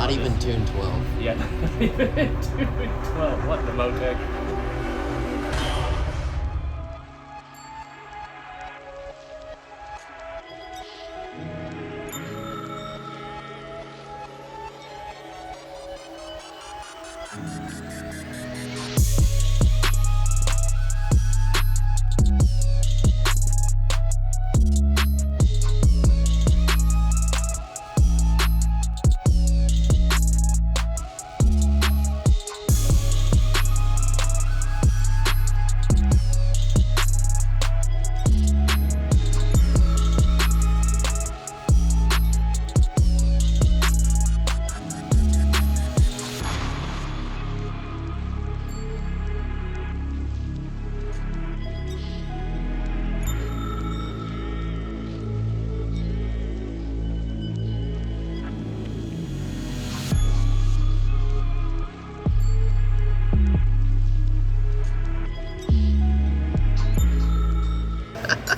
Not even tune 12. Yeah, not even tune 12. What in the Motec?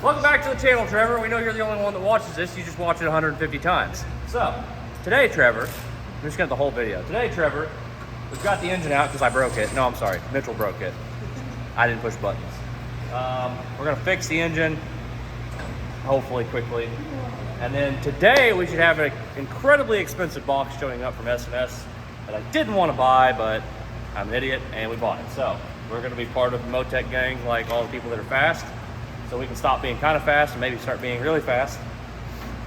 Welcome back to the channel, Trevor. We know you're the only one that watches this. You just watch it 150 times. So, today, Trevor, I'm just gonna the whole video. Today, Trevor, we've got the engine out because I broke it. No, I'm sorry, Mitchell broke it. I didn't push buttons. We're gonna fix the engine, hopefully quickly. And then today, we should have an incredibly expensive box showing up from S&S that I didn't want to buy, but I'm an idiot and we bought it. So, we're gonna be part of the Motec gang like all the people that are fast. So we can stop being kind of fast and maybe start being really fast.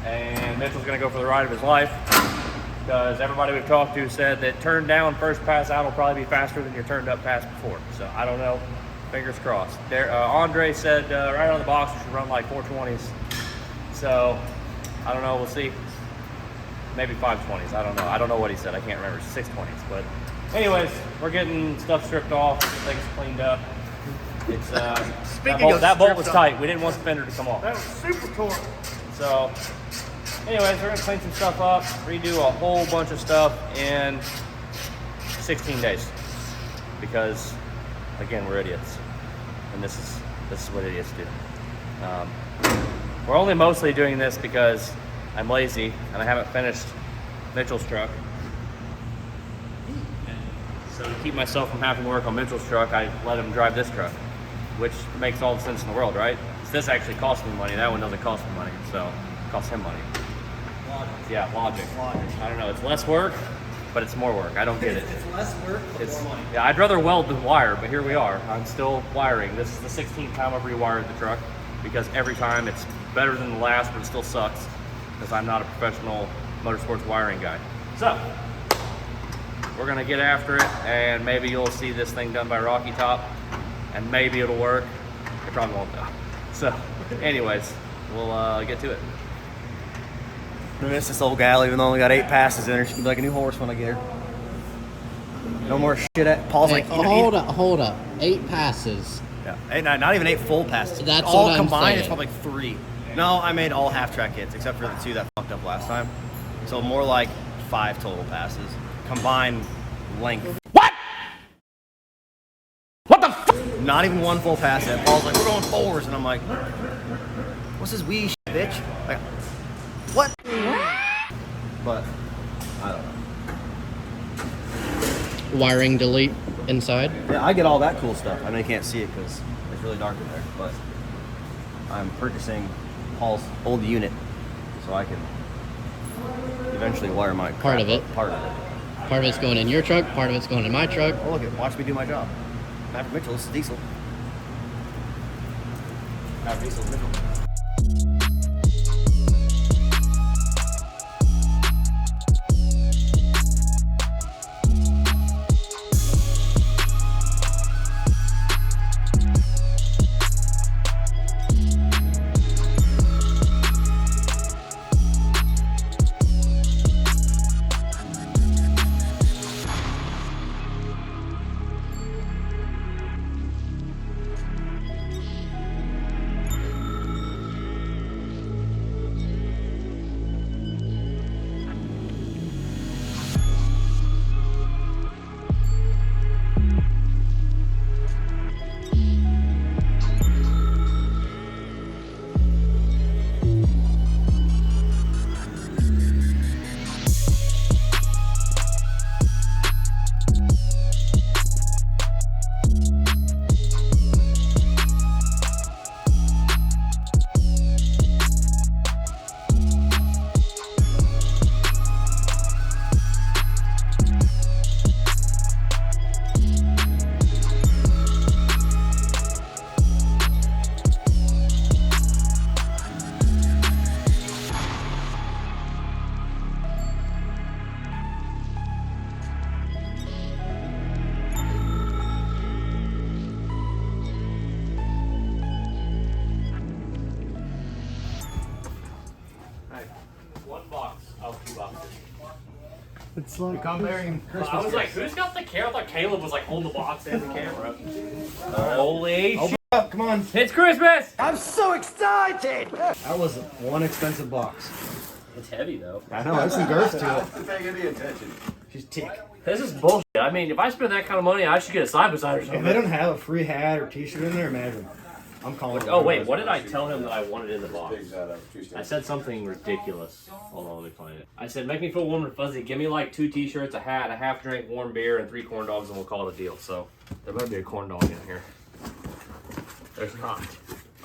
And Mitchell's gonna go for the ride of his life because everybody we've talked to said that turned down first pass out will probably be faster than your turned up pass before. So I don't know, fingers crossed. There, Andre said right on the box we should run like 420s. So I don't know, we'll see. Maybe 520s, I don't know. I don't know what he said, I can't remember, 620s. But anyways, we're getting stuff stripped off, things cleaned up. It's that bolt was tight. We didn't want the fender to come off. That was super torque. So, anyways, we're gonna clean some stuff up, redo a whole bunch of stuff in 16 days. Because, again, we're idiots, and this is what idiots do. We're only mostly doing this because I'm lazy and I haven't finished Mitchell's truck. So to keep myself from having to work on Mitchell's truck, I let him drive this truck, which makes all the sense in the world, right? So this actually costs me money. That one doesn't cost me money, so it costs him money. Logic. Yeah, logic. Logic. I don't know. It's less work, but it's more work. I don't get it. It's less work, but more money. Yeah, I'd rather weld than wire, but here we are. I'm still wiring. This is the 16th time I've rewired the truck because every time it's better than the last, but it still sucks because I'm not a professional motorsports wiring guy. So, we're gonna get after it, and maybe you'll see this thing done by Rocky Top, and maybe it'll work. It probably won't though. So, anyways, we'll get to it. I miss this old gal, even though we got 8 passes in her. She can be like a new horse when I get her. No more shit at Paul's Hey, like, hold up. 8 passes. Yeah, not even 8 full passes. That's all what I'm combined, saying. it's probably like 3. No, I made all half-track hits except for the 2 that fucked up last time. So more like 5 total passes. Combined length. What? What the f? Not even 1 full pass in. Paul's like, we're going 4s, and I'm like, what's this wee shit, bitch? Like, what? But I don't know. Wiring delete inside. Yeah, I get all that cool stuff. I know you can't see it because it's really dark in there, but I'm purchasing Paul's old unit so I can eventually wire my Part of it. Part of it. Part of it's going in your truck, part of it's going in my truck. Oh, look, watch me do my job. Maverick Mitchell, this is Diesel. Maverick Diesel, Mitchell. It's like Come bearing I Christmas. was like, who's got the camera? I thought Caleb was like holding the box and the camera. Holy shit. Up, come on. It's Christmas! That was one expensive box. It's heavy though. I know, there's some girth to it. Paying any attention. She's tick. This is bullshit. I mean, if I spend that kind of money, I should get a side by side or If something. they don't have a free hat or t-shirt in there, imagine. I'm calling it. Oh wait, what did I tell him that I wanted in the box? I said something ridiculous. Hold on, let me find it. I said, make me feel warm and fuzzy. Give me like 2 t-shirts, a hat, a half drink, warm beer, and 3 corn dogs, and we'll call it a deal. So there better be a corn dog in here. There's not.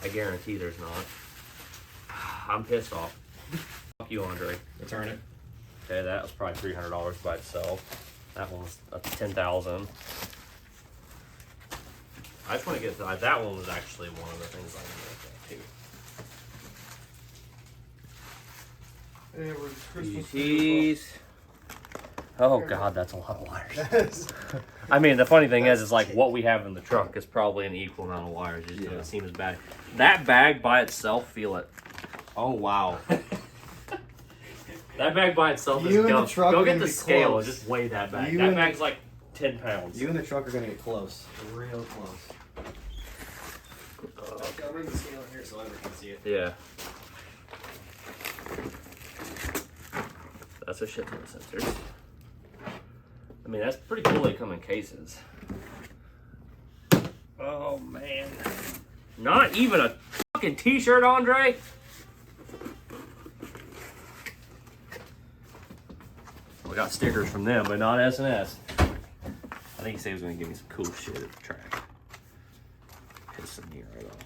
I guarantee there's not. I'm pissed off. Fuck you, Andre. Return it. Okay, that was probably $300 by itself. That one was $10,000. I just want to get to that one was actually one of the things I wanted to get too. PTs. Oh god, that's a lot of wires. I mean, the funny thing is like what we have in the truck is probably an equal amount of wires. It just doesn't seem as bad. That bag by itself, feel it. Oh wow. That bag by itself is dumb. Go get the scale and just weigh that bag. That bag's like 10 pounds. You and the truck are gonna get close. Real close. I'll bring the scale in here so everyone can see it. Yeah. That's a shit ton of sensors. I mean, that's pretty cool they come in cases. Oh, man. Not even a fucking t-shirt, Andre? We got stickers from them, but not S&S. I think he said he was going to give me some cool shit at the track. Pissing me right off.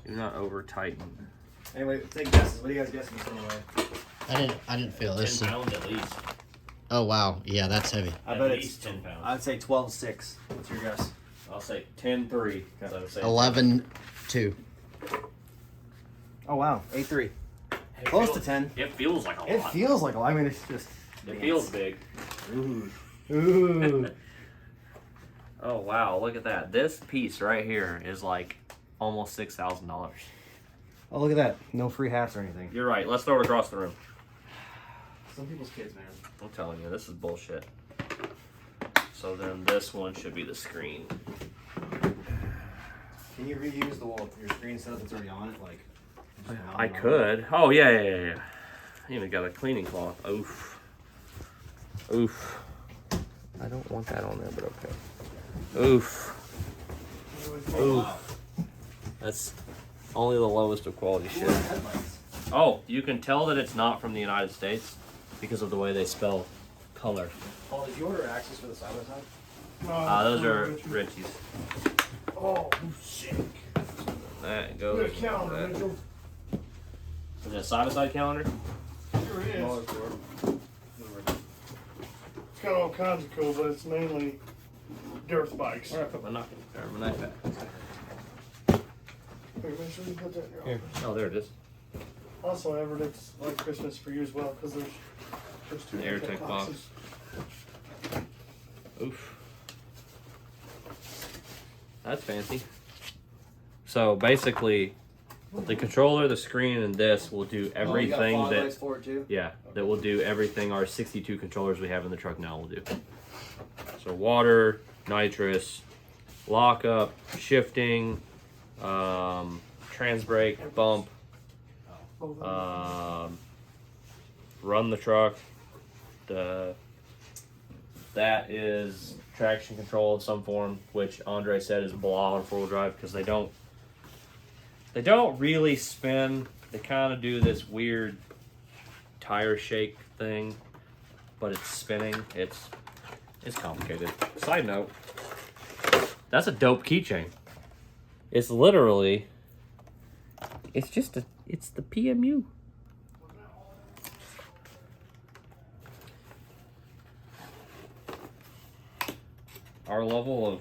Do not over tighten. Anyway, take guesses. What do you guys guessing anyway? I didn't feel 10 this. pounds at least. Oh wow, yeah, that's heavy. I At bet least it's 10 pounds. I'd say 12.6. What's your guess? I'll say 10.3. Because I would say 11.2. Oh wow, 8.3. It Close feels- to 10. It feels like a lot. It feels like a lot. I mean, it's just. It feels big. Ooh. Ooh. Oh wow, look at that. This piece right here is like almost $6,000. Oh, look at that. No free hats or anything. You're right. Let's throw it across the room. Some people's kids, man. I'm telling you, this is bullshit. So then this one should be the screen. Can you reuse the wall, your screen setup that's already on it? Like, just I mount it on? could. Oh yeah. I even got a cleaning cloth. Oof. Oof. I don't want that on there, but okay. Oof. Oof. That's only the lowest of quality shit. Headlights. Oh, you can tell that it's not from the United States because of the way they spell color. Paul, did you order access for the side by side? Those are Richie's. Oh, sick. That Good goes. calendar, That. Mitchell. Is it a side-by-side calendar? Sure is. It's got all kinds of cool, but it's mainly dirt bikes. Where did I put my knife back? Here, make sure you put that in your Here. office. Oh, there it is. Also, Everett, it's like Christmas for you as well, because there's 2 The AirTech box. Oof. That's fancy. So basically, the controller, the screen, and this will do everything fog that. lights for it too? Yeah, that will do everything our 62 controllers we have in the truck now will do. So water, nitrous, lockup, shifting, trans brake, bump, run the truck. That is traction control of some form, which Andre said is blah on 4-wheel drive because they don't really spin. They kind of do this weird tire shake thing, but it's spinning. It's complicated. Side note, that's a dope keychain. It's literally, it's the PMU. Our level of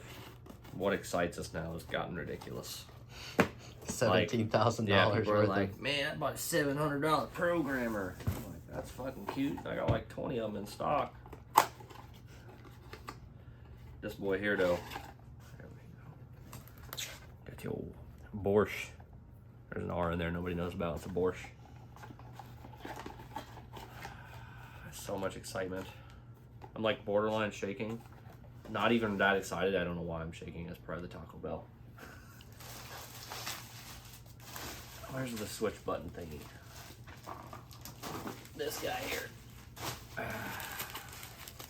what excites us now has gotten ridiculous. $17,000 Yeah, people are worth like, of. man, I bought a $700 programmer. I'm like, that's fucking cute. I got like 20 of them in stock. This boy here, though. There we go. Got the old Borscht. There's an R in there nobody knows about. It's a Borscht. so much excitement. I'm like borderline shaking. Not even that excited. I don't know why I'm shaking. It's probably the Taco Bell. Where's the switch button thingy? This guy here.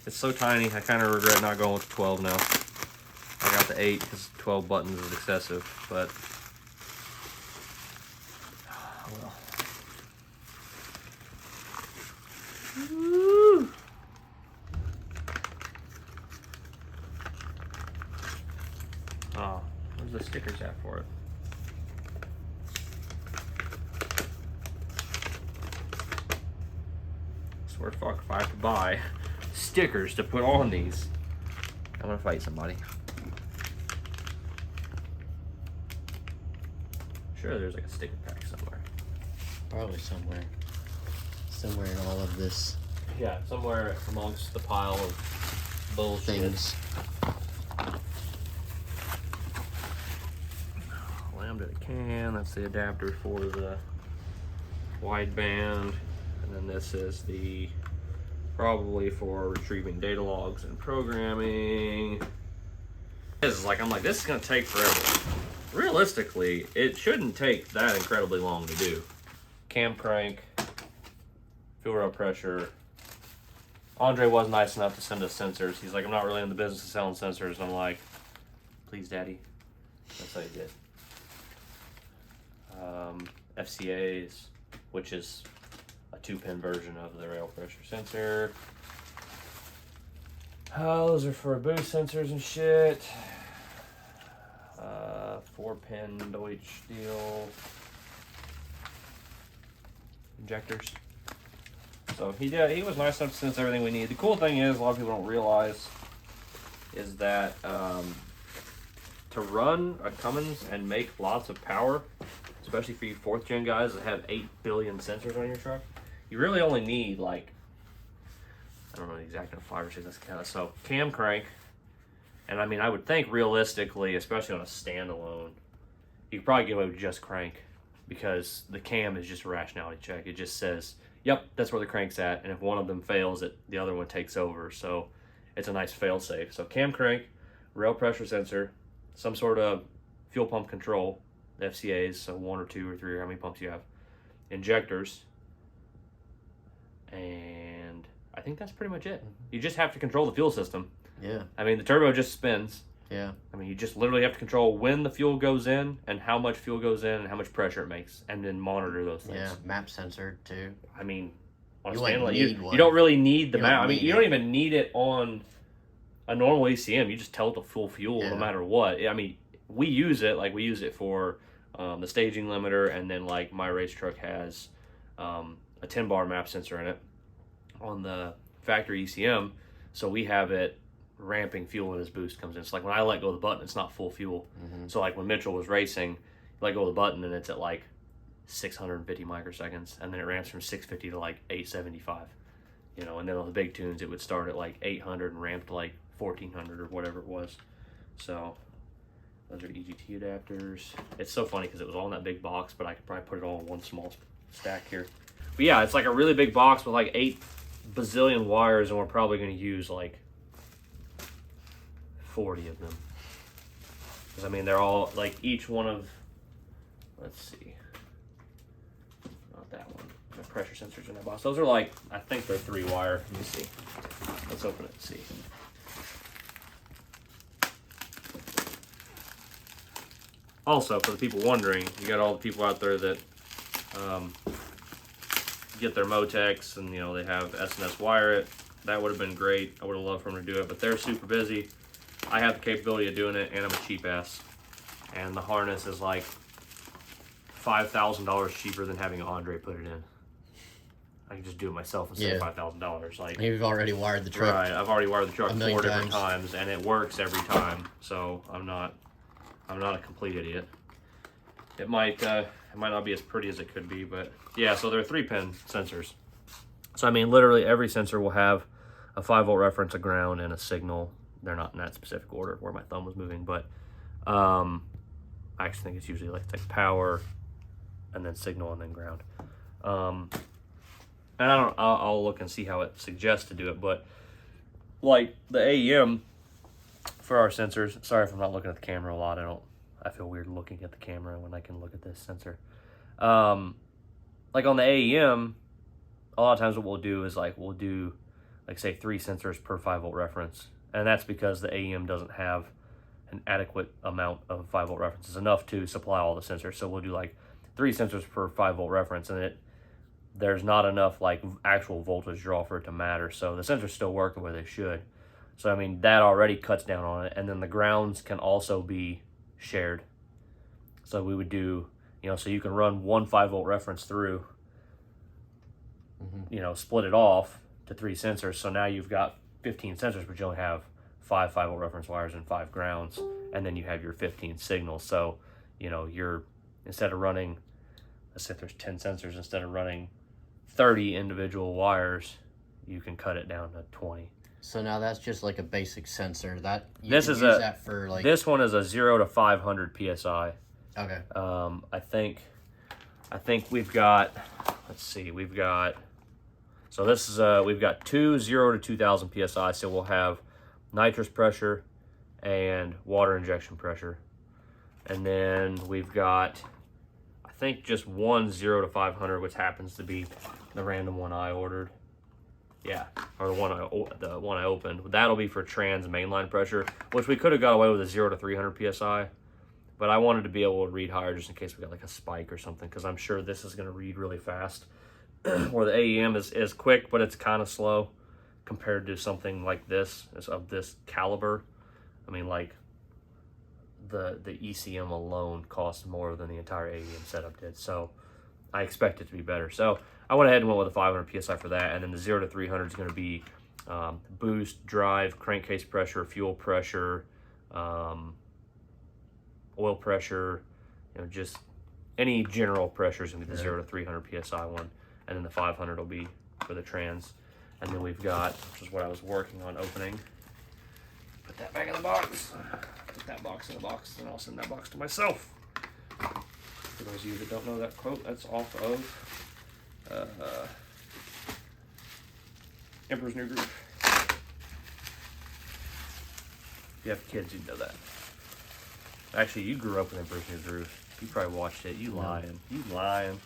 It's so tiny. I kind of regret not going with the 12 now. I got the 8 because 12 buttons is excessive, but well. Woo. Oh, where's the stickers at for it? Swear to fuck if I have to buy stickers to put on these, I'm gonna fight somebody. Sure, there's like a sticker pack somewhere. Probably somewhere. Somewhere in all of this Yeah, somewhere amongst the pile of bullshit. things. Lambda to CAN, that's the adapter for the wideband. And then this is the, probably for retrieving data logs and programming. This is like, I'm like, this is gonna take forever. Realistically, it shouldn't take that incredibly long to do. Cam crank, fuel rail pressure. Andre was nice enough to send us sensors. He's like, I'm not really in the business of selling sensors. And I'm like, please, daddy. That's how he did. FCAs, which is a 2-pin version of the rail pressure sensor. Those are for boost sensors and shit. 4-pin Deutsch steel injectors. So he was nice enough to send us everything we need. The cool thing is, a lot of people don't realize, is that to run a Cummins and make lots of power, especially for you 4th gen guys that have 8 billion sensors on your truck, you really only need like, I don't know the exact number, 5 or 6, that's kind of, so cam crank, and I mean, I would think realistically, especially on a standalone, you could probably get away with just crank, because the cam is just a rationality check. It just says, yep, that's where the crank's at, and if one of them fails, the other one takes over, so it's a nice fail safe. So cam crank, rail pressure sensor, some sort of fuel pump control, FCAs, so 1 or 2 or 3 or how many pumps you have, injectors, and I think that's pretty much it. You just have to control the fuel system. Yeah. I mean, the turbo just spins. Yeah. I mean, you just literally have to control when the fuel goes in and how much fuel goes in and how much pressure it makes, and then monitor those things. Yeah. Map sensor too. I mean, on You a wouldn't standalone, need you one. don't really need the You map. don't I mean, need you it. don't even need it on a normal ECM. You just tell it to full fuel Yeah. no matter what. I mean, we use it for the staging limiter, and then like my race truck has a 10-bar map sensor in it on the factory ECM, so we have it ramping fuel when his boost comes in. So like when I let go of the button, it's not full fuel. So like when Mitchell was racing, you let go of the button and it's at like 650 microseconds, and then it ramps from 650 to like 875, you know, and then on the big tunes it would start at like 800 and ramp to like 1400 or whatever it was. So those are EGT adapters. It's so funny because it was all in that big box, but I could probably put it all in one small stack here. But yeah, it's like a really big box with like 8 bazillion wires, and we're probably going to use like 40 of them. Because I mean, they're all like each one of, let's see, not that one. The pressure sensors in that box. Those are like, I think they're 3-wire. Let me see. Let's open it and see. Also, for the people wondering, you got all the people out there that get their Motecs and, you know, they have S&S wire it. That would have been great. I would have loved for them to do it, but they're super busy. I have the capability of doing it, and I'm a cheap ass. And the harness is like $5,000 cheaper than having Andre put it in. I can just do it myself instead of $5,000. Like, You've already wired the truck. right, I've already wired the truck 4 million different times, and it works every time. So I'm not a complete idiot. It might not be as pretty as it could be, but yeah. So they're 3-pin sensors. So I mean, literally every sensor will have a 5-volt reference, a ground, and a signal. They're not in that specific order where my thumb was moving, but I actually think it's usually like power, and then signal, and then ground. and I'll look and see how it suggests to do it, but like the AEM for our sensors, sorry if I'm not looking at the camera a lot, I feel weird looking at the camera when I can look at this sensor. Like on the AEM, a lot of times what we'll do is like, we'll do like say 3 sensors per 5-volt reference. And that's because the AEM doesn't have an adequate amount of 5-volt references, enough to supply all the sensors. So we'll do like 3 sensors per 5-volt reference, and there's not enough like actual voltage draw for it to matter. So the sensor's still working where they should. So I mean, that already cuts down on it. And then the grounds can also be shared. So we would do, you know, so you can run one 5-volt reference through, you know, split it off to 3 sensors. So now you've got 15 sensors, but you only have 5 5-volt reference wires and 5 grounds, and then you have your 15 signals. So, you know, you're, instead of running, let's say there's 10 sensors, instead of running 30 individual wires, you can cut it down to 20. So now that's just like a basic sensor that you This can is use that for like. This one is a 0 to 500 psi. Okay. I think we've got, let's see, we've got, so this is we've got 0 to 2000 psi. So we'll have nitrous pressure and water injection pressure, and then we've got, I think, just one 0 to 500, which happens to be the random one I ordered. Yeah, or the one I opened. That'll be for trans mainline pressure, which we could have got away with a 0 to 300 psi, but I wanted to be able to read higher just in case we got like a spike or something, because I'm sure this is going to read really fast. Or the AEM is quick, but it's kind of slow compared to something like this, of this caliber. I mean, like the ECM alone costs more than the entire AEM setup did, so I expect it to be better. So I went ahead and went with a 500 psi for that, and then the 0 to 300 is going to be boost, drive, crankcase pressure, fuel pressure, oil pressure, you know, just any general pressure is going to be the 0 to 300 psi one, and then the 500 will be for the trans. And then we've got, which is what I was working on opening. Put that back in the box. Put that box in the box, and I'll send that box to myself. For those of you that don't know that quote, that's off of Emperor's New Groove. If you have kids, you'd know that. Actually, you grew up with Emperor's New Groove. You probably watched it. You lying. You lying.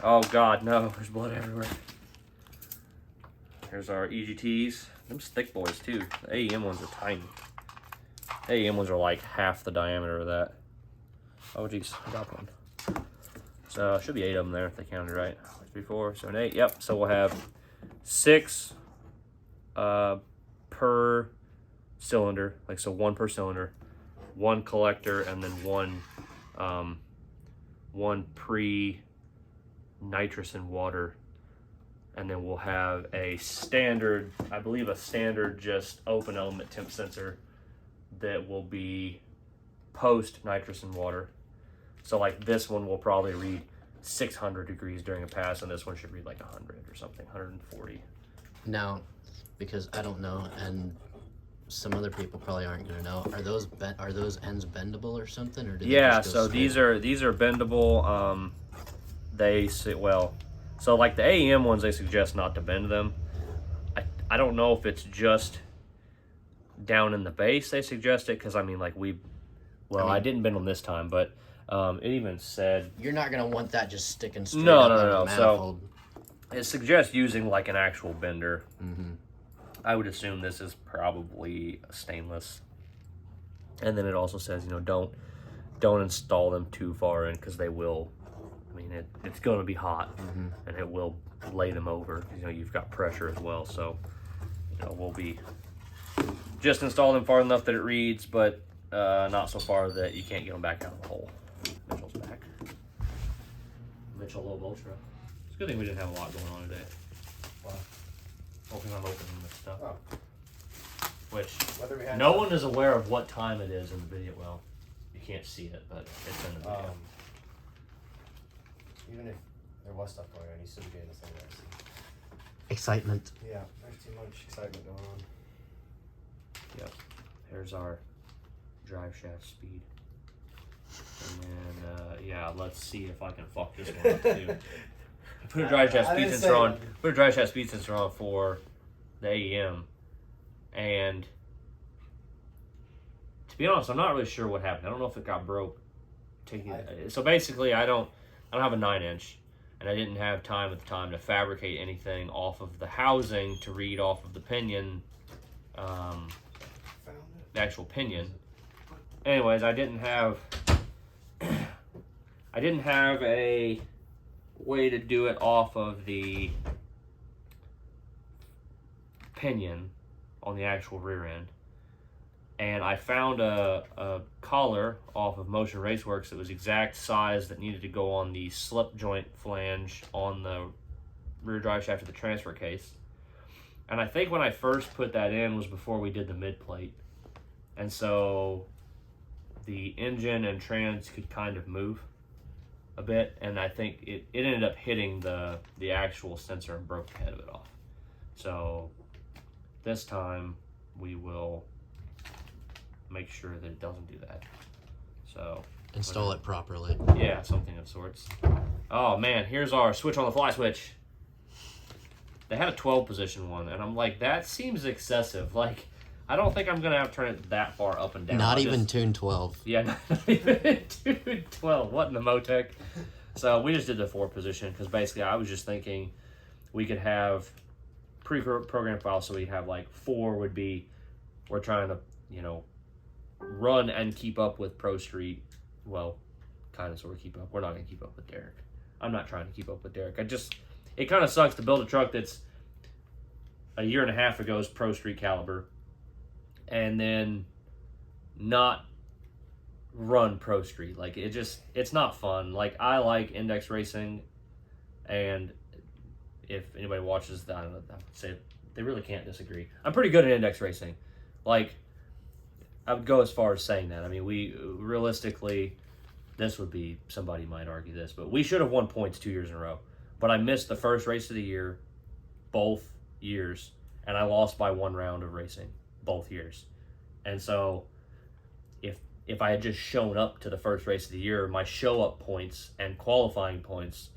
Oh God, no, there's blood everywhere. Here's our EGTs. Them's thick boys too. The AEM ones are tiny. AEM ones are like half the diameter of that. Oh geez, I got one. So should be 8 of them there if they counted right. 3, 4, 7, 8. Yep. So we'll have 6 per cylinder, like so 1 per cylinder, 1 collector, and then one pre nitrous and water, and then we'll have a standard, I believe a standard just open element temp sensor that will be post nitrous and water. So like this one will probably read 600 degrees during a pass, and this one should read like 100 or something, 140. Now, because I don't know, and some other people probably aren't going to know, are those ends bendable or something, or do they Yeah, just go so straight? these are bendable. They say, well, so like the AEM ones, they suggest not to bend them. I don't know if it's just down in the base they suggest it, because I mean, like I didn't bend them this time, but it even said You're not going to want that just sticking straight No. up out of the manifold. So it suggests using like an actual bender. I would assume this is probably stainless. And then it also says, you know, don't install them too far in, because they will, I mean, it's going to be hot, and it will lay them over. You know, you've got pressure as well, so you know, we'll be just install them far enough that it reads, but not so far that you can't get them back out of the hole. Mitchell's back. Mitchell Low Ultra. It's a good thing we didn't have a lot going on today. Wow. Focus on opening this stuff. Oh. Which Whether we had no one is aware of what time it is in the video. Well, you can't see it, but it's in the video. Even if there was stuff going on, you still be getting the same rest. Excitement. Yeah, there's too much excitement going on. Yep. Here's our drive shaft speed. And then, yeah, let's see if I can fuck this one up too. Put a dry shaft I speed didn't sensor say on. that. Put a dry shaft speed sensor on for the AEM, and to be honest, I'm not really sure what happened. I don't know if it got broke. So basically, I don't have a 9-inch, and I didn't have time at the time to fabricate anything off of the housing to read off of the pinion, Found the actual pinion. Anyways, I didn't have a way to do it off of the pinion on the actual rear end. And I found a collar off of Motion Raceworks that was exact size that needed to go on the slip joint flange on the rear drive shaft of the transfer case. And I think when I first put that in was before we did the mid plate. And so the engine and trans could kind of move a bit, and I think it ended up hitting the actual sensor and broke the head of it off. So this time we will make sure that it doesn't do that. So Install it properly. yeah, something of sorts. Oh man, here's our switch on the fly switch. They had a 12 position one, and I'm like, that seems excessive. Like, I don't think I'm gonna have to turn it that far up and down. Not even tune 12. Yeah, not even 12. What in the Motec? So we just did the 4 position because basically I was just thinking we could have pre-programmed files, so we'd have like 4 would be we're trying to, run and keep up with Pro Street. Well, kind of sort of keep up. We're not going to keep up with Derek. I'm not trying to keep up with Derek. It kind of sucks to build a truck that's a year and a half ago's Pro Street caliber and then not run Pro Street. Like, it's not fun. Like, I like index racing, and if anybody watches that, I would say they really can't disagree. I'm pretty good at index racing. Like, I would go as far as saying that. I mean, we realistically, somebody might argue this, but we should have won points 2 years in a row. But I missed the first race of the year, both years, and I lost by 1 round of racing, both years. And so, if I had just shown up to the first race of the year, my show-up points and qualifying points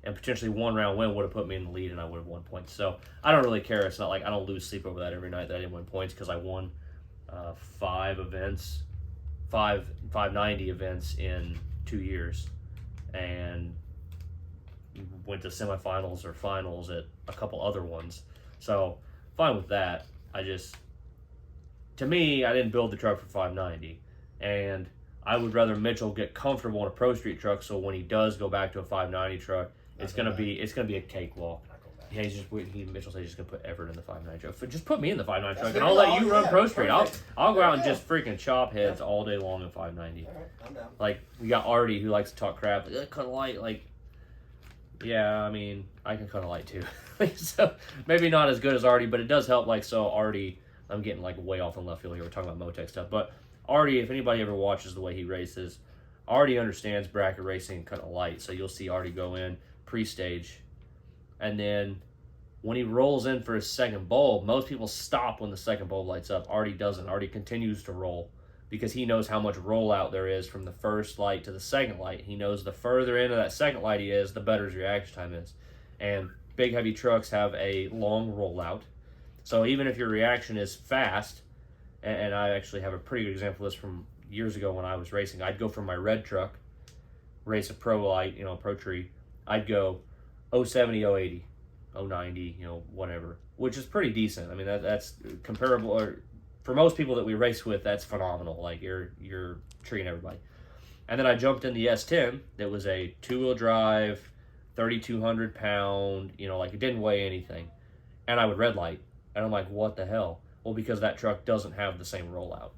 and potentially 1 round win would have put me in the lead, and I would have won points. So I don't really care. It's not like I don't lose sleep over that every night that I didn't win points, because I won 5 events, 590 events in 2 years, and went to semifinals or finals at a couple other ones. So fine with that. To me, I didn't build the truck for 590, and I would rather Mitchell get comfortable in a Pro Street truck, so when he does go back to a 590 truck, it's gonna be a cakewalk. Yeah, Mitchell said he's just gonna put Everett in the 590 truck. Just put me in the 590 truck, and I'll let you run Pro Street. I'll go out and just freaking chop heads all day long in 590. All right, I'm down. Like, we got Artie who likes to talk crap. Like, cut a light. Like, yeah, I mean, I can cut a light too. So maybe not as good as Artie, but it does help. Like, so Artie, I'm getting like way off in left field here. We're talking about Motec stuff, but Artie, if anybody ever watches the way he races, Artie understands bracket racing and cut a light. So you'll see Artie go in pre-stage, and then when he rolls in for his second bulb, most people stop when the second bulb lights up. Artie doesn't. Artie continues to roll because he knows how much rollout there is from the first light to the second light. He knows the further into that second light he is, the better his reaction time is. And big heavy trucks have a long rollout. So even if your reaction is fast, and I actually have a pretty good example of this from years ago when I was racing, I'd go from my red truck, race a pro light, pro tree, I'd go 070, 080, 090, whatever, which is pretty decent. I mean, that's comparable, or for most people that we race with, that's phenomenal. Like, you're treating everybody. And then I jumped in the S10 that was a 2-wheel drive, 3,200 pound, like, it didn't weigh anything. And I would red light. And I'm like, what the hell? Well, because that truck doesn't have the same rollout.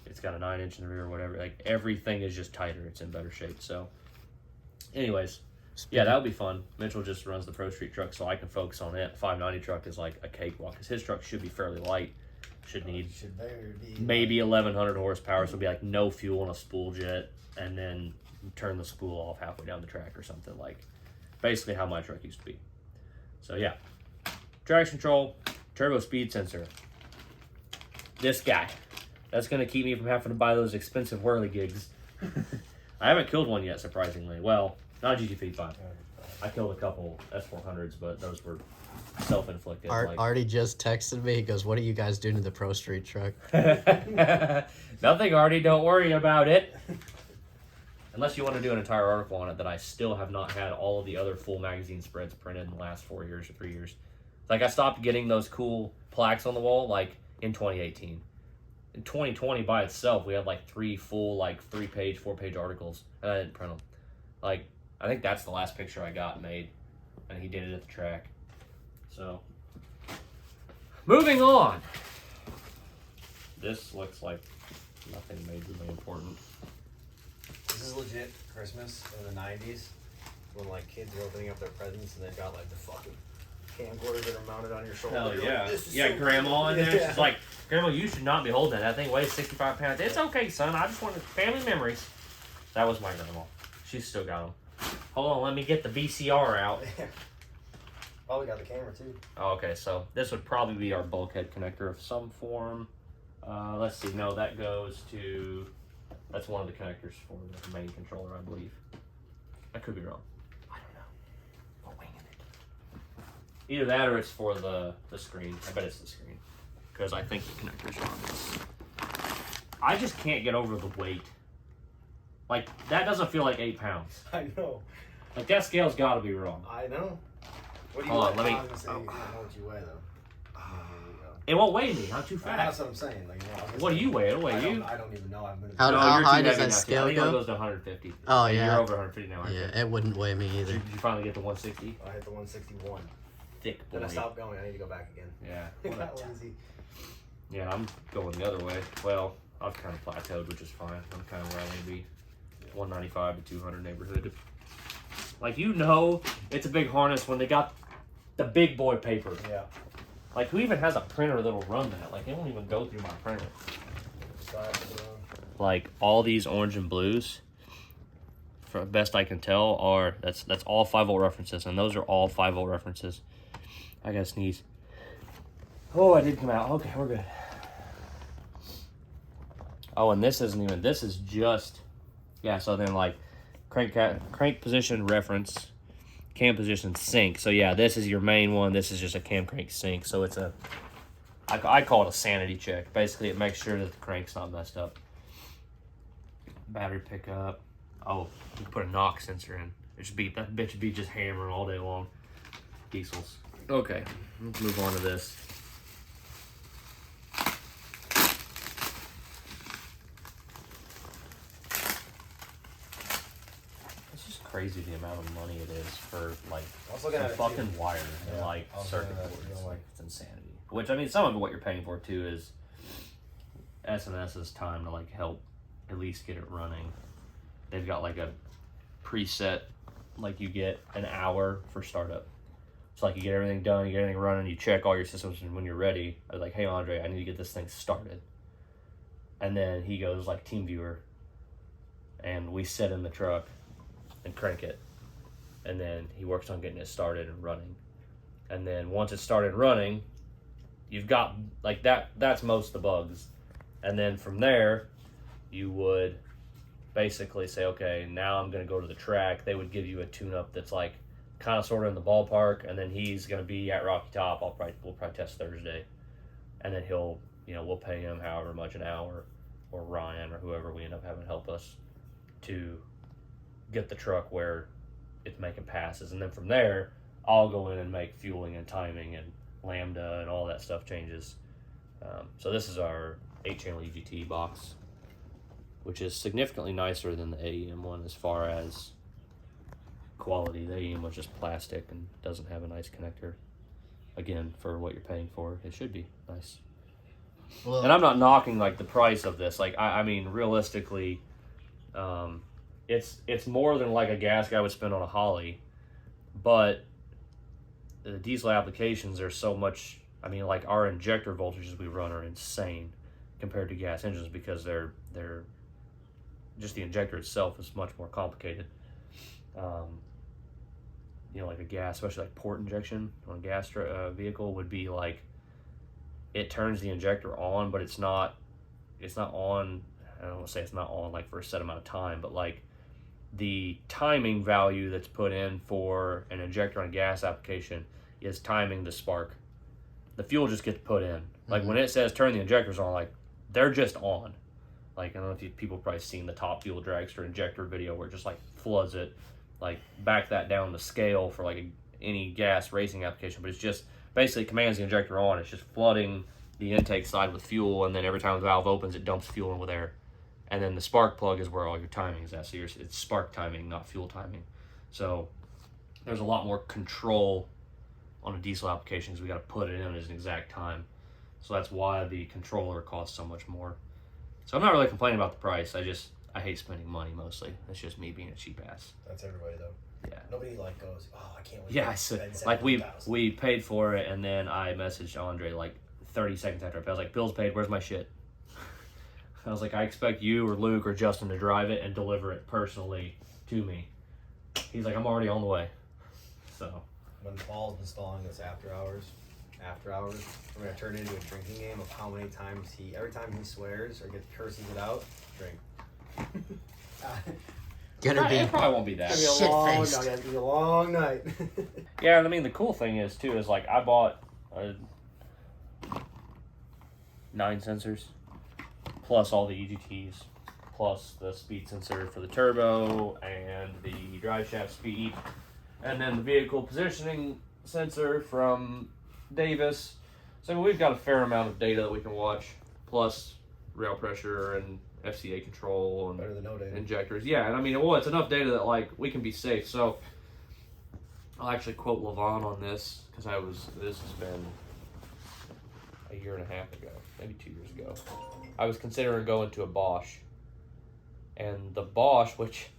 It's got a 9-inch in the rear or whatever. Like, everything is just tighter. It's in better shape. So, anyways, yeah, that would be fun. Mitchell just runs the Pro Street truck, so I can focus on it. 590 truck is like a cakewalk, because his truck should be fairly light. Should need maybe 1,100 horsepower, so it'll be like no fuel in a spool jet, and then turn the spool off halfway down the track or something. Like, basically how my truck used to be. So, yeah. Traction control, turbo speed sensor. This guy. That's going to keep me from having to buy those expensive whirly gigs. I haven't killed one yet, surprisingly. Well, not a GT55. I killed a couple S400s, but those were self-inflicted. Artie just texted me. He goes, "What are you guys doing to the Pro Street truck?" Nothing, Artie. Don't worry about it. Unless you want to do an entire article on it, that I still have not had all of the other full magazine spreads printed in the last 4 years or 3 years. Like, I stopped getting those cool plaques on the wall, like, in 2018. In 2020, by itself, we had, like, 3 full, like, 3-page, 4-page articles, and I didn't print them. Like, I think that's the last picture I got made, and he did it at the track. So, moving on. This looks like nothing majorly important. This is legit Christmas in the 90s when like kids are opening up their presents and they've got like the fucking camcorders that are mounted on your shoulder. Hell You're yeah. like, "This is Yeah, so grandma in cool." there. Yeah. She's like, Grandma, you should not be holding that. That thing weighs 65 pounds. It's okay, son. I just wanted family memories. That was my grandma. She's still got them. Hold on, let me get the VCR out. Oh, we got the camera too. Oh, okay, so this would probably be our bulkhead connector of some form. Let's see. No, that goes to... That's one of the connectors for the main controller, I believe. I could be wrong. I don't know. We're winging it. Either that or it's for the screen. I bet it's the screen. Because I think the connectors are on this. I just can't get over the weight. Like, that doesn't feel like 8 pounds. I know. Like, that scale's got to be wrong. I know. What do you Hold weigh? on, let me- I was gonna say, you don't know what you weigh though. It won't weigh me. I'm too That's fat. what I'm saying. Like, you know, I was gonna What do say, you weigh? It'll weigh you. I don't even know. I've been. How No, how you're too high does heavy that now, too. scale I think it go? goes to 150. Oh, You're yeah. over 150 now, aren't you? Yeah, it wouldn't weigh me either. Did you finally get to 160? I hit the 161. Thick boy. Then I stopped going. I need to go back again. Yeah. I got lazy. Yeah, I'm going the other way. Well, I've kind of plateaued, which is fine. I'm kind of where I need to be. 195 to 200 neighborhood. Like, you know, it's a big harness when they got the big boy paper. Yeah. Like, who even has a printer that'll run that? Like, it won't even go through my printer. Like, all these orange and blues, for best I can tell, are that's all 5-volt references, and those are all 5-volt references. I gotta sneeze. Oh, I did come out. Okay, we're good. Oh, and this isn't even. This is just. Yeah. So then, like, crank position reference, cam position sync. So yeah, this is your main one. This is just a cam crank sync. So it's a. I call it a sanity check. Basically, it makes sure that the crank's not messed up. Battery pickup. Oh, you can put a knock sensor in. It should be that bitch would be just hammering all day long. Diesels. Okay, let's move on to this. It's just crazy the amount of money it is for like I was looking some at it, fucking too. wire and Yeah, like I was circuit looking at it, boards. too. Like, it's insanity. Which, I mean, some of what you're paying for too is SNS's time to like help at least get it running. They've got like a preset, like you get an hour for startup. So like you get everything done, you get everything running, you check all your systems, and when you're ready, I was like, hey Andre, I need to get this thing started. And then he goes like TeamViewer, and we sit in the truck and crank it. And then he works on getting it started and running. And then once it's started running, you've got like that's most of the bugs. And then from there, you would basically say, okay, now I'm going to go to the track. They would give you a tune-up that's like kind of sort of in the ballpark, and then he's going to be at Rocky Top. We'll probably test Thursday, and then he'll, we'll pay him however much an hour, or Ryan or whoever we end up having help us to get the truck where it's making passes, and then from there I'll go in and make fueling and timing and lambda and all that stuff changes. So this is our 8-channel EGT box, which is significantly nicer than the AEM one as far as quality. The AEM was just plastic and doesn't have a nice connector. Again, for what you're paying for, it should be nice. Well, And I'm not knocking like the price of this. Like I mean, realistically, it's more than like a gas guy would spend on a Holly, but the diesel applications are so much. I mean, like our injector voltages we run are insane compared to gas engines because they're just the injector itself is much more complicated. Like a gas, especially like port injection on a gas vehicle would be like, it turns the injector on, but it's not on. I don't want to say it's not on like for a set amount of time, but like the timing value that's put in for an injector on a gas application is timing the spark. The fuel just gets put in. Like when it says turn the injectors on, like they're just on. Like I don't know if people probably seen the Top Fuel Dragster injector video where it just like floods it, like back that down to scale for like any gas racing application, but it's just basically commands the injector on. It's just flooding the intake side with fuel, and then every time the valve opens, it dumps fuel in with air. And then the spark plug is where all your timing is at. So it's spark timing, not fuel timing. So there's a lot more control on a diesel application because we got to put it in as an exact time. So that's why the controller costs so much more. So I'm not really complaining about the price. I hate spending money mostly. That's just me being a cheap ass. That's everybody though. Yeah. Nobody like goes, oh, I can't wait. Yeah, I said like we paid for it, and then I messaged Andre like 30 seconds after I paid. I was like, "Bill's paid. Where's my shit?" I was like, "I expect you or Luke or Justin to drive it and deliver it personally to me." He's like, "I'm already on the way." So when Paul's installing this after hours, we're gonna turn it into a drinking game of how many times every time he swears or curses it out, drink. It probably won't be that. It's gonna be a long night. Yeah, and I mean the cool thing is too is like I bought 9 sensors plus all the EGTs plus the speed sensor for the turbo and the drive shaft speed and then the vehicle positioning sensor from Davis. So we've got a fair amount of data that we can watch, plus rail pressure and FCA control and better than no data. Injectors. Yeah, and I mean, well, it's enough data that like we can be safe. So I'll actually quote Levon on this because this has been a year and a half ago, maybe 2 years ago. I was considering going to a Bosch, and the Bosch, which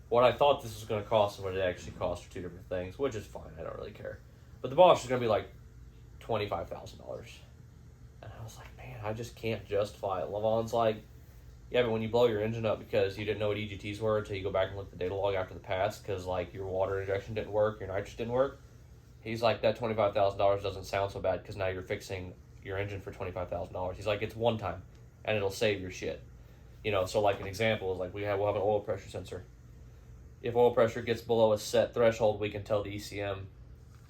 what I thought this was going to cost and what it actually cost are two different things, which is fine. I don't really care. But the Bosch is going to be like $25,000. And I was like, man, I just can't justify it. Levon's like, yeah, but when you blow your engine up because you didn't know what EGTs were until you go back and look at the data log after the pass because like your water injection didn't work, your nitrous didn't work. He's like, that $25,000 doesn't sound so bad because now you're fixing your engine for $25,000. He's like, it's one time and it'll save your shit. You know, so like an example is like we'll have an oil pressure sensor. If oil pressure gets below a set threshold, we can tell the ECM,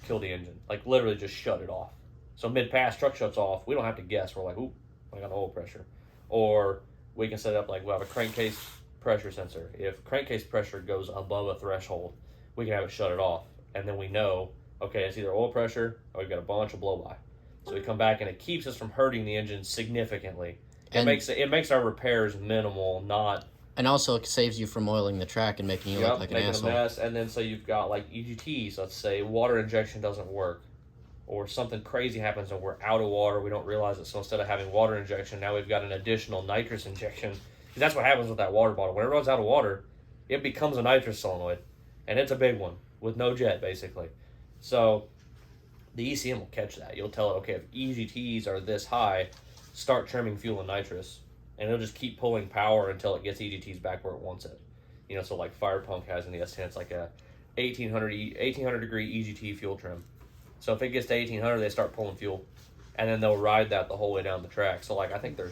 kill the engine. Like literally just shut it off. So mid-pass, truck shuts off. We don't have to guess. We're like, ooh, I got oil pressure. Or we can set it up like we'll have a crankcase pressure sensor. If crankcase pressure goes above a threshold, we can have it shut it off. And then we know, okay, it's either oil pressure or we've got a bunch of blow-by. So we come back and it keeps us from hurting the engine significantly. It makes our repairs minimal, not... And also it saves you from oiling the track and making you look like an asshole. A mess. And then so you've got like EGTs, let's say water injection doesn't work. Or something crazy happens and we're out of water, we don't realize it. So instead of having water injection, now we've got an additional nitrous injection. Because that's what happens with that water bottle. When it runs out of water, it becomes a nitrous solenoid. And it's a big one with no jet, basically. So the ECM will catch that. You'll tell it, okay, if EGTs are this high, start trimming fuel and nitrous. And it'll just keep pulling power until it gets EGTs back where it wants it. You know, so like Fire Punk has in the S10, it's like a 1800 degree EGT fuel trim. So if it gets to 1800, they start pulling fuel, and then they'll ride that the whole way down the track. So like I think their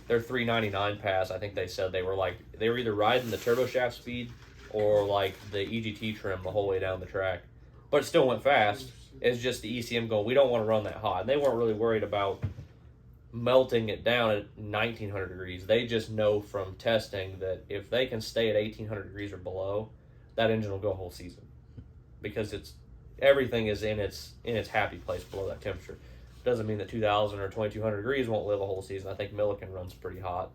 399 pass, I think they said they were either riding the turbo shaft speed or like the EGT trim the whole way down the track, but it still went fast. It's just the ECM going, we don't want to run that hot, and they weren't really worried about melting it down at 1900 degrees. They just know from testing that if they can stay at 1800 degrees or below, that engine will go a whole season because everything is in its happy place below that temperature. Doesn't mean that 2000 or 2200 degrees won't live a whole season. I think Milliken runs pretty hot.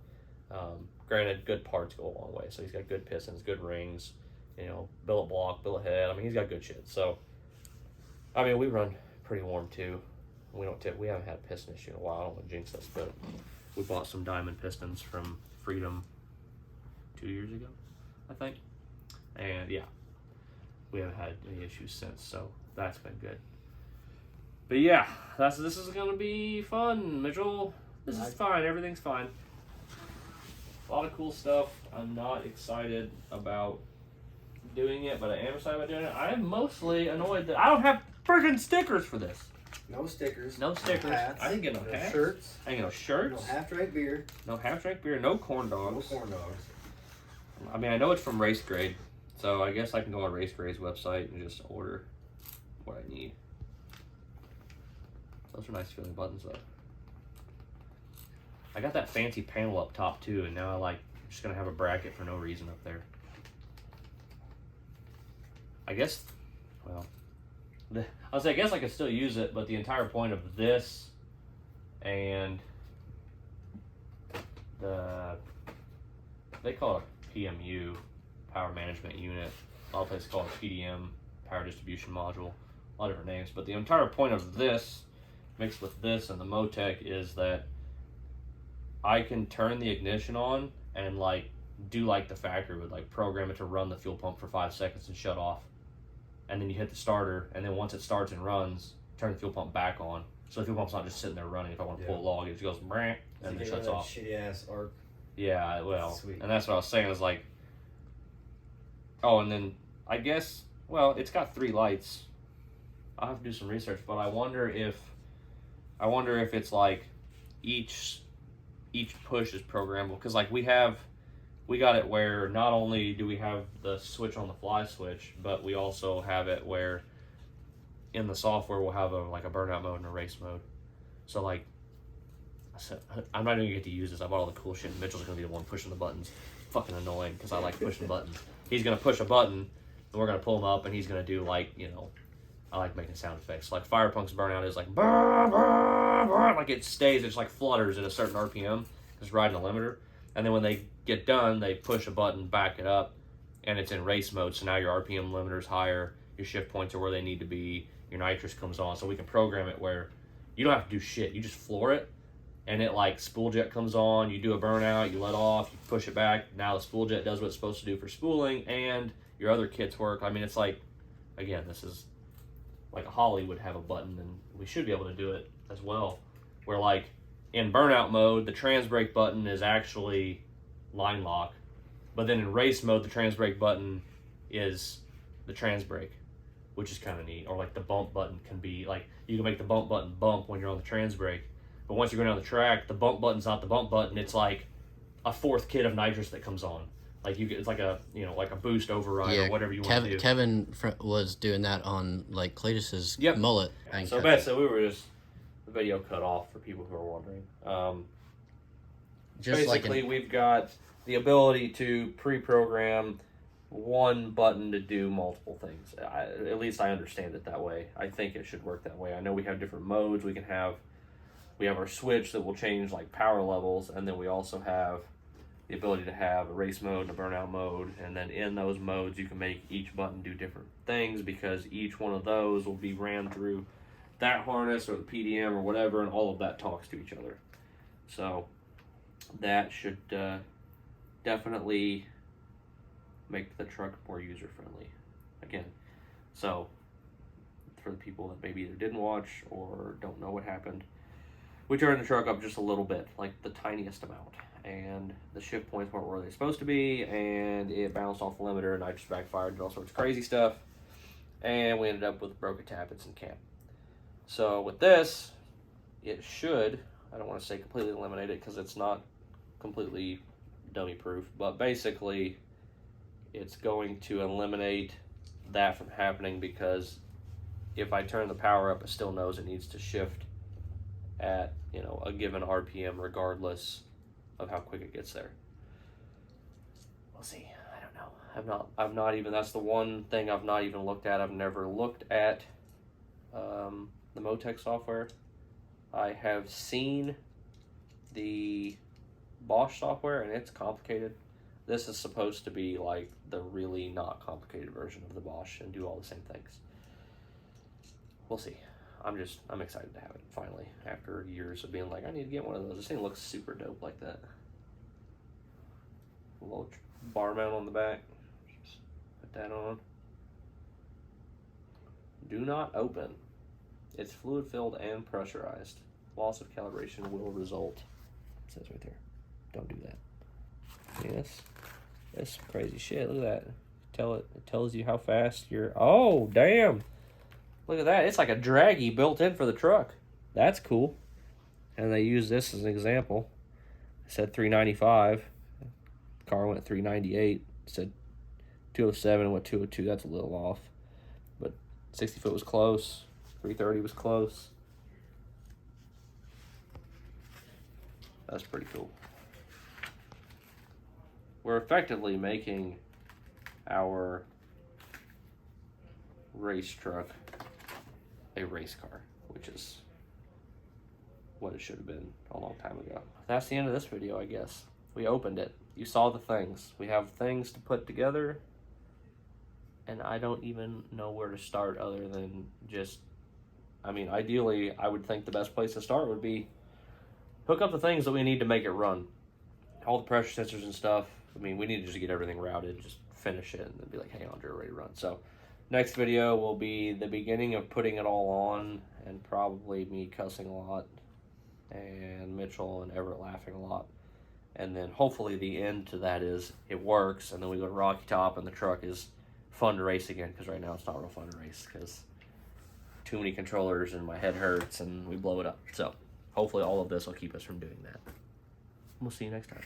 Granted, good parts go a long way. So he's got good pistons, good rings, you know, billet block, billet head. I mean, he's got good shit. So, I mean, we run pretty warm too. We haven't had a piston issue in a while. I don't want to jinx us, but we bought some diamond pistons from Freedom 2 years ago, I think. And yeah, we haven't had any issues since, so that's been good. But yeah, this is gonna be fun, Mitchell. This is fine. Everything's fine. A lot of cool stuff. I'm not excited about doing it, but I am excited about doing it. I'm mostly annoyed that I don't have freaking stickers for this. No stickers. No stickers. No hats. I didn't get no hats. Shirts. I didn't get no shirts. No half-strength beer. No half-strength beer. No corn dogs. No corn dogs. I mean, I know it's from Race Grade. So I guess I can go on Race Gray's website and just order what I need. Those are nice feeling buttons though. I got that fancy panel up top too, and now I'm just gonna have a bracket for no reason up there. I guess, well, I guess I could still use it, but the entire point of this and they call it a PMU, power management unit. A lot of places call it PDM, power distribution module, a lot of different names. But the entire point of this mixed with this and the Motec is that I can turn the ignition on and do the factory would, program it to run the fuel pump for 5 seconds and shut off. And then you hit the starter, and then once it starts and runs, turn the fuel pump back on. So the fuel pump's not just sitting there running. If I want to pull a log, it just goes brant and then shuts off. Shitty ass arc. Yeah, well, Sweet. And that's what I was saying is oh, and then I guess, well, it's got 3 lights. I'll have to do some research, but I wonder if it's each push is programmable, because we got it where not only do we have the switch on the fly switch, but we also have it where in the software we'll have a burnout mode and a race mode. So I'm not even gonna get to use this. I bought all the cool shit. Mitchell's gonna be the one pushing the buttons. Fucking annoying, because I like pushing buttons. He's gonna push a button and we're gonna pull him up, and he's gonna do I like making sound effects. Firepunk's burnout is brr, brr, brr, it stays, it just flutters at a certain RPM, just riding a limiter. And then when they get done, they push a button, back it up, and it's in race mode. So now your RPM limiter is higher, your shift points are where they need to be, your nitrous comes on. So we can program it where you don't have to do shit. You just floor it, and it spool jet comes on, you do a burnout, you let off, you push it back. Now the spool jet does what it's supposed to do for spooling, and your other kits work. I mean, it's again, this is a Holly would have a button, and we should be able to do it as well. Where in burnout mode, the trans brake button is actually line lock, but then in race mode, the trans brake button is the trans brake, which is kind of neat. Or the bump button can be you can make the bump button bump when you're on the trans brake, but once you're going down the track, the bump button's not the bump button. It's a 4th kit of nitrous that comes on. It's a boost override or whatever you want to do. Kevin was doing that on Cletus's mullet. So basically, the video cut off for people who are wondering. Basically, we've got the ability to pre-program one button to do multiple things. At least I understand it that way. I think it should work that way. I know we have different modes. We have our switch that will change power levels, and then we also have the ability to have a race mode and a burnout mode, and then in those modes you can make each button do different things, because each one of those will be ran through that harness or the PDM or whatever, and all of that talks to each other. So that should definitely make the truck more user friendly. Again, so for the people that maybe either didn't watch or don't know what happened, we turned the truck up just a little bit, the tiniest amount, and the shift points weren't where they're supposed to be, and it bounced off the limiter, and I just backfired and all sorts of crazy stuff, and we ended up with broken tappets and cam. So with this, it should, I don't want to say completely eliminate it because it's not completely dummy proof, but basically it's going to eliminate that from happening, because if I turn the power up, it still knows it needs to shift at a given RPM regardless of how quick it gets there. We'll see. I don't know. I've not even, that's the one thing I've not even looked at. I've never looked at the Motec software. I have seen the Bosch software, and it's complicated. This is supposed to be the really not complicated version of the Bosch and do all the same things. We'll see. I'm excited to have it finally, after years of being I need to get one of those. This thing looks super dope like that. A little bar mount on the back. Just put that on. Do not open. It's fluid filled and pressurized. Loss of calibration will result. It says right there. Don't do that. Yes. That's crazy shit. Look at that. It tells you how fast you're. Oh, damn. Look at that. It's like a draggy built in for the truck. That's cool. And they use this as an example. It said 395. The car went 398. It said 207 went 202. That's a little off. But 60 foot was close. 330 was close. That's pretty cool. We're effectively making our race truck a race car, which is what it should have been a long time ago. That's the end of this video, I guess. We opened it. You saw the things. We have things to put together, and I don't even know where to start other than just, I mean, ideally, I would think the best place to start would be hook up the things that we need to make it run. All the pressure sensors and stuff. I mean, we need to just get everything routed, just finish it, and then be like, hey, Andre, ready to run. So next video will be the beginning of putting it all on, and probably me cussing a lot, and Mitchell and Everett laughing a lot. And then hopefully the end to that is it works, and then we go to Rocky Top, and the truck is fun to race again, because right now it's not real fun to race, because too many controllers, and my head hurts, and we blow it up. So hopefully all of this will keep us from doing that. We'll see you next time.